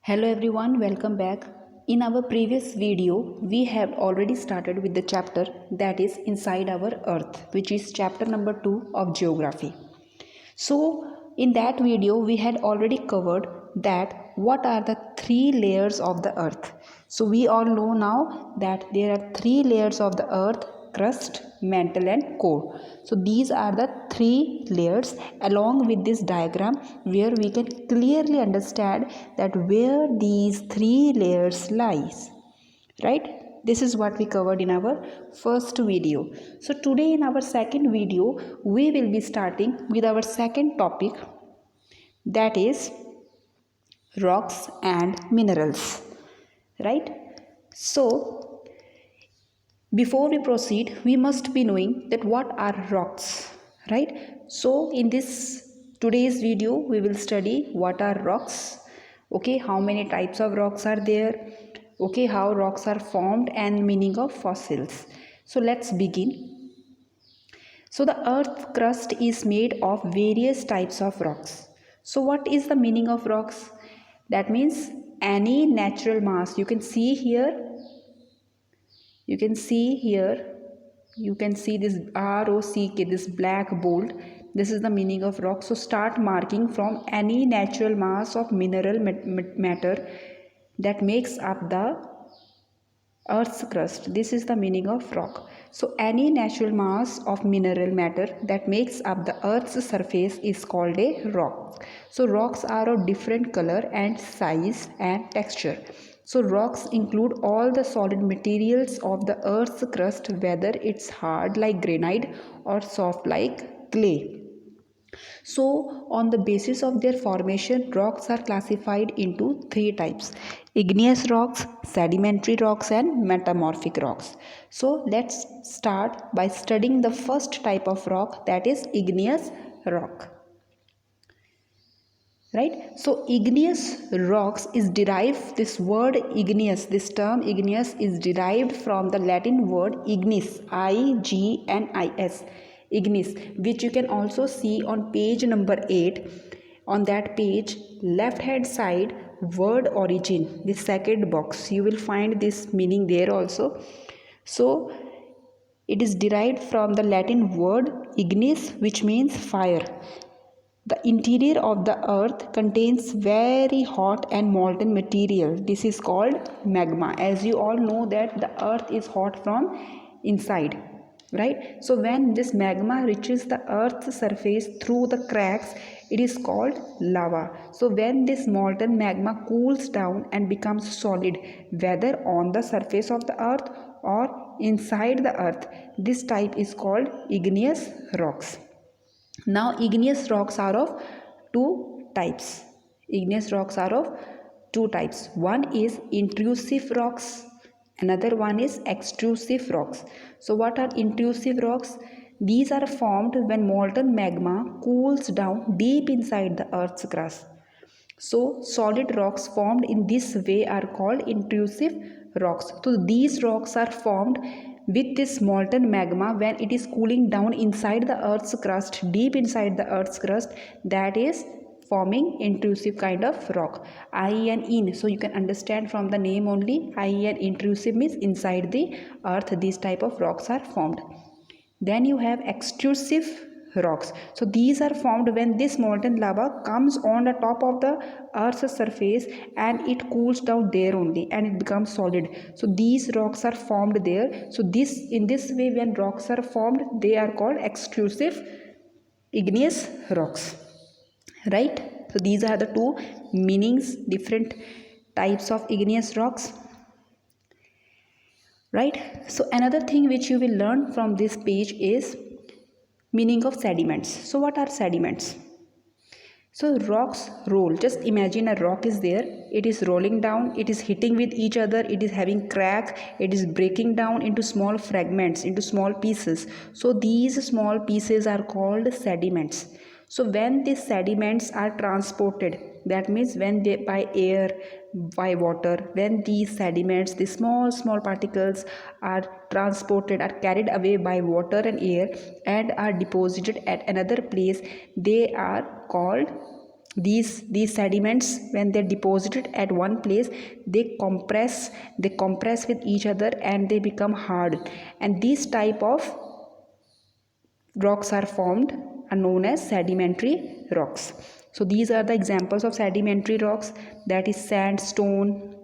Hello everyone, welcome back. In our previous video, we have already started with the chapter that is Inside Our Earth, which is chapter number 2 of Geography. So, in that video, we had already covered that what are the three layers of the earth. So, we all know now that there are three layers of the earth: crust, mantle, and core. So, these are the three layers along with this diagram where we can clearly understand that where these three layers lies, right? This is what we covered in our first video. So today in our second video we will be starting with our second topic, that is rocks and minerals, right? So before we proceed, we must be knowing that what are rocks, right? So in this today's video we will study what are rocks, okay, how many types of rocks are there, okay, how rocks are formed and meaning of fossils. So let's begin. So the earth crust is made of various types of rocks. So what is the meaning of rocks? That means any natural mass. You can see here, you can see here, you can see this ROCK, this black bold. This is the meaning of rock. So start marking from any natural mass of mineral matter that makes up the earth's crust. This is the meaning of rock. So any natural mass of mineral matter that makes up the earth's surface is called a rock. So rocks are of different color and size and texture. So rocks include all the solid materials of the earth's crust, whether it's hard like granite or soft like clay. So, on the basis of their formation, rocks are classified into three types: igneous rocks, sedimentary rocks, and metamorphic rocks. So, let's start by studying the first type of rock, that is igneous rock. Right? So, igneous rocks is derived, this word igneous, this term igneous is derived from the Latin word ignis, ignis, ignis, which you can also see on page number 8. On that page, left hand side, word origin, the second box, you will find this meaning there also. So, it is derived from the Latin word ignis, which means fire. The interior of the earth contains very hot and molten material. This is called magma. As you all know that the earth is hot from inside, right? So when this magma reaches the earth's surface through the cracks, it is called lava. So when this molten magma cools down and becomes solid, whether on the surface of the earth or inside the earth, this type is called igneous rocks. Now igneous rocks are of two types. Igneous rocks are of two types. One is intrusive rocks, another one is extrusive rocks. So what are intrusive rocks? These are formed when molten magma cools down deep inside the earth's crust. So solid rocks formed in this way are called intrusive rocks. So these rocks are formed with this molten magma when it is cooling down inside the earth's crust, deep inside the earth's crust, that is forming intrusive kind of rock. In, so you can understand from the name only, intrusive means inside the earth these type of rocks are formed. Then you have extrusive rocks. So these are formed when this molten lava comes on the top of the earth's surface and it cools down there only and it becomes solid. So these rocks are formed there. So in this way when rocks are formed, they are called extrusive igneous rocks, right? So these are the two meanings, different types of igneous rocks, right? So another thing which you will learn from this page is meaning of sediments. So what are sediments? So rocks roll. Just imagine a rock is there. It is rolling down. It is hitting with each other. It is having crack. It is breaking down into small fragments, into small pieces. So these small pieces are called sediments. So when these sediments are transported, that means when they by air, by water, when these sediments, the small particles are transported, are carried away by water and air and are deposited at another place, they are called These sediments, when they're deposited at one place, they compress with each other and they become hard, and these type of rocks are formed are known as sedimentary rocks. So these are the examples of sedimentary rocks, that is sandstone.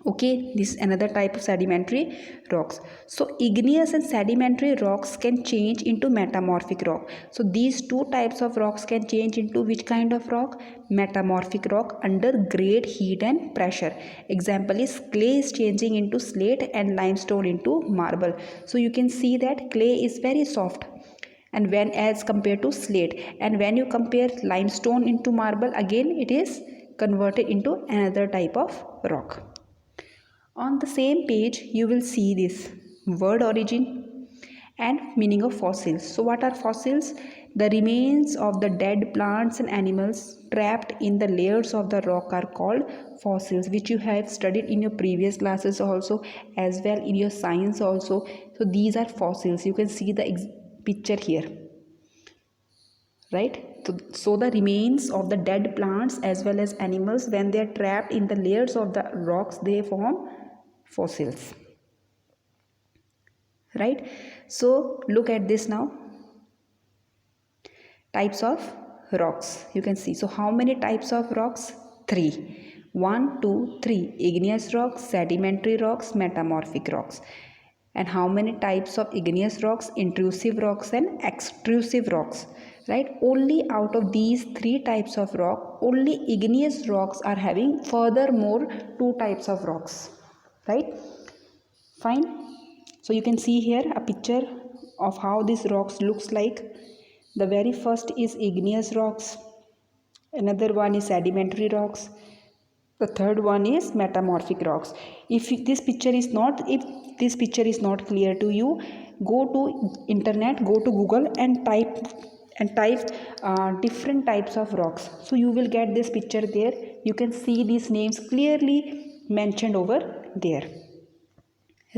Okay, this is another type of sedimentary rocks. So igneous and sedimentary rocks can change into metamorphic rock. So these two types of rocks can change into which kind of rock? Metamorphic rock under great heat and pressure. Example is clay is changing into slate and limestone into marble. So you can see that clay is very soft, and when as compared to slate, and when you compare limestone into marble, again it is converted into another type of rock. On the same page, you will see this word origin and meaning of fossils. So, what are fossils? The remains of the dead plants and animals trapped in the layers of the rock are called fossils, which you have studied in your previous classes also, as well in your science also. So, these are fossils. You can see the picture here, right? So the remains of the dead plants as well as animals, when they are trapped in the layers of the rocks, they form fossils, right? So look at this now. Types of rocks, you can see. So how many types of rocks? 3. 1, 2, 3. Igneous rocks, sedimentary rocks, metamorphic rocks. And how many types of igneous rocks? Intrusive rocks and extrusive rocks, right? Only out of these 3 types of rock, only igneous rocks are having furthermore 2 types of rocks, right? Fine. So you can see here a picture of how these rocks looks like. The very first is igneous rocks, another one is sedimentary rocks, the third one is metamorphic rocks. If this picture is not clear to you, go to internet, go to Google and type different types of rocks, so you will get this picture there. You can see these names clearly mentioned over there,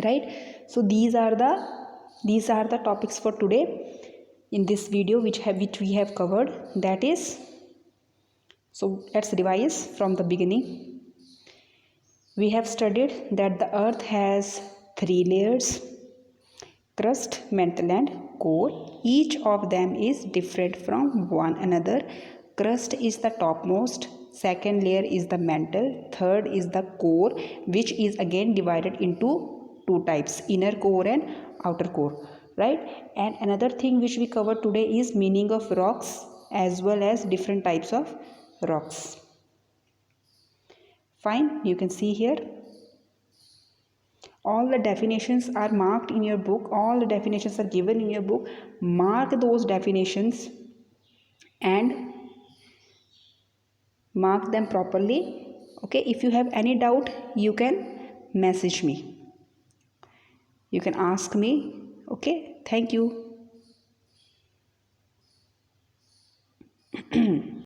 right? So these are the topics for today in this video, which we have covered. That is, so let's revise from the beginning. We have studied that the earth has 3 layers: crust, mantle and core. Each of them is different from one another. Crust is the topmost, second layer is the mantle, third is the core, which is again divided into 2 types: inner core and outer core, right? And another thing which we covered today is meaning of rocks as well as different types of rocks. Fine, you can see here all the definitions are marked in your book. All the definitions are given in your book. Mark those definitions and mark them properly. Okay, if you have any doubt, you can message me, you can ask me. Okay, thank you.